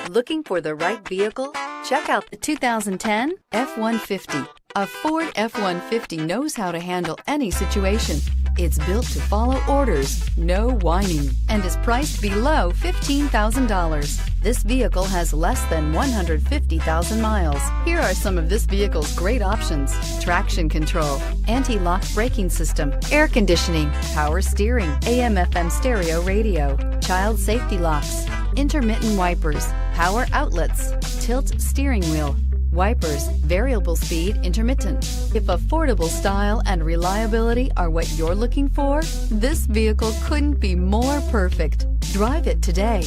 Looking for the right vehicle? Check out the 2010 F-150. A Ford F-150 knows how to handle any situation. It's built to follow orders, no whining, and is priced below $15,000. This vehicle has less than 150,000 miles. Here are some of this vehicle's great options: traction control, anti-lock braking system, air conditioning, power steering, AM/FM stereo radio, child safety locks, intermittent wipers, power outlets, tilt steering wheel, wipers, variable speed intermittent. If affordable style and reliability are what you're looking for, this vehicle couldn't be more perfect. Drive it today.